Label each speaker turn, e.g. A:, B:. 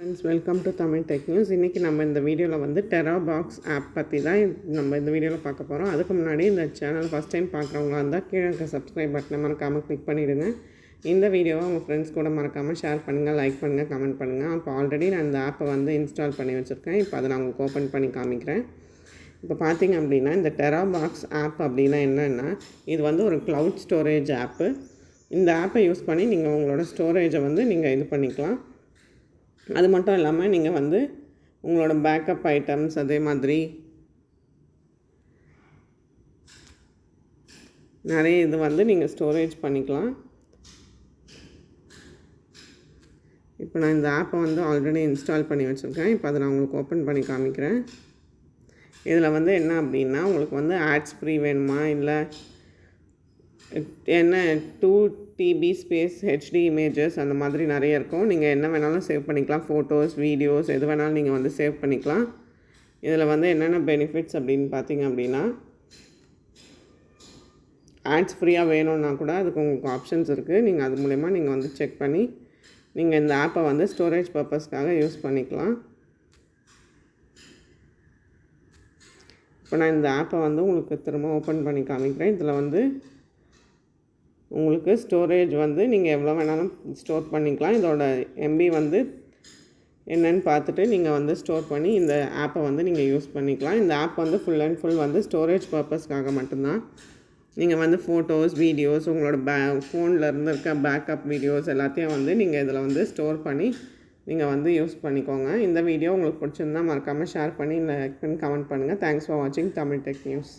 A: Friends, welcome to Tamil tech news. இன்றைக்கி நம்ம இந்த வீடியோவில் வந்து டெராபாக்ஸ் ஆப் பற்றி தான் நம்ம இந்த வீடியோவில் பார்க்க போகிறோம். அதுக்கு முன்னாடி இந்த சேனல் ஃபஸ்ட் டைம் பார்க்குறவங்களா இருந்தால் கீழே இருக்க சப்ஸ்கிரைப் பட்டனை மறக்காமல் கிளிக் பண்ணிவிடுங்க. இந்த வீடியோவை உங்கள் ஃப்ரெண்ட்ஸ் கூட மறக்காமல் ஷேர் பண்ணுங்கள், லைக் பண்ணுங்கள், கமெண்ட் பண்ணுங்கள். அப்போ ஆல்ரெடி நான் இந்த ஆப்பை வந்து இன்ஸ்டால் பண்ணி வச்சுருக்கேன். இப்போ அதை நான் உங்களுக்கு ஓப்பன் பண்ணி காமிக்கிறேன். இப்போ பார்த்திங்க அப்படின்னா இந்த டெராபாக்ஸ் ஆப் அப்படின்னா என்னென்னா, இது வந்து ஒரு க்ளவுட் ஸ்டோரேஜ் ஆப்பு. இந்த ஆப்பை யூஸ் பண்ணி நீங்கள் உங்களோட ஸ்டோரேஜை வந்து நீங்கள் இது பண்ணிக்கலாம். அது மட்டும் இல்லாமல் நீங்கள் வந்து உங்களோட பேக்கப் ஐட்டம்ஸ் அதே மாதிரி நிறைய இது வந்து நீங்கள் ஸ்டோரேஜ் பண்ணிக்கலாம். இப்போ நான் இந்த ஆப்பை வந்து ஆல்ரெடி இன்ஸ்டால் பண்ணி வச்சுருக்கேன். இப்போ அதை நான் உங்களுக்கு ஓப்பன் பண்ணி காமிக்கிறேன். இதில் வந்து என்ன அப்படின்னா, உங்களுக்கு வந்து ஆட்ஸ் ஃப்ரீ வேணுமா, இல்லை என்ன 2 TB ஸ்பேஸ் HD இமேஜஸ் அந்த மாதிரி நிறைய இருக்கும். நீங்கள் என்ன வேணாலும் சேவ் பண்ணிக்கலாம். ஃபோட்டோஸ், வீடியோஸ் எது வேணாலும் நீங்கள் வந்து சேவ் பண்ணிக்கலாம். இதில் வந்து என்னென்ன பெனிஃபிட்ஸ் அப்படின்னு பார்த்தீங்க அப்படின்னா, ஆட்ஸ் ஃப்ரீயாக வேணும்னா கூட அதுக்கு உங்களுக்கு ஆப்ஷன்ஸ் இருக்குது. நீங்கள் அது மூலமா நீங்கள் வந்து செக் பண்ணி நீங்கள் இந்த ஆப்பை வந்து ஸ்டோரேஜ் பர்பஸ்க்காக யூஸ் பண்ணிக்கலாம். இப்போ நான் இந்த ஆப்பை வந்து உங்களுக்கு திரும்ப ஓப்பன் பண்ணி காமிக்கிறேன். இதில் வந்து உங்களுக்கு ஸ்டோரேஜ் வந்து நீங்கள் எவ்வளோ வேணாலும் ஸ்டோர் பண்ணிக்கலாம். இதோட MB வந்து என்னென்னு பார்த்துட்டு நீங்கள் வந்து ஸ்டோர் பண்ணி இந்த ஆப்பை வந்து நீங்கள் யூஸ் பண்ணிக்கலாம். இந்த ஆப் வந்து ஃபுல் அண்ட் ஃபுல் வந்து ஸ்டோரேஜ் பர்பஸ்க்காக மட்டும்தான். நீங்கள் வந்து ஃபோட்டோஸ், வீடியோஸ், உங்களோட ஃபோனில் இருந்து இருக்க பேக்கப் வீடியோஸ் எல்லாத்தையும் வந்து நீங்கள் இதில் வந்து ஸ்டோர் பண்ணி நீங்கள் வந்து யூஸ் பண்ணிக்கோங்க. இந்த வீடியோ உங்களுக்கு பிடிச்சிருந்தால் மறக்காமல் ஷேர் பண்ணி லைக் பண்ணி கமெண்ட் பண்ணுங்கள். தேங்க்ஸ் ஃபார் வாட்சிங் தமிழ் டெக் நியூஸ்.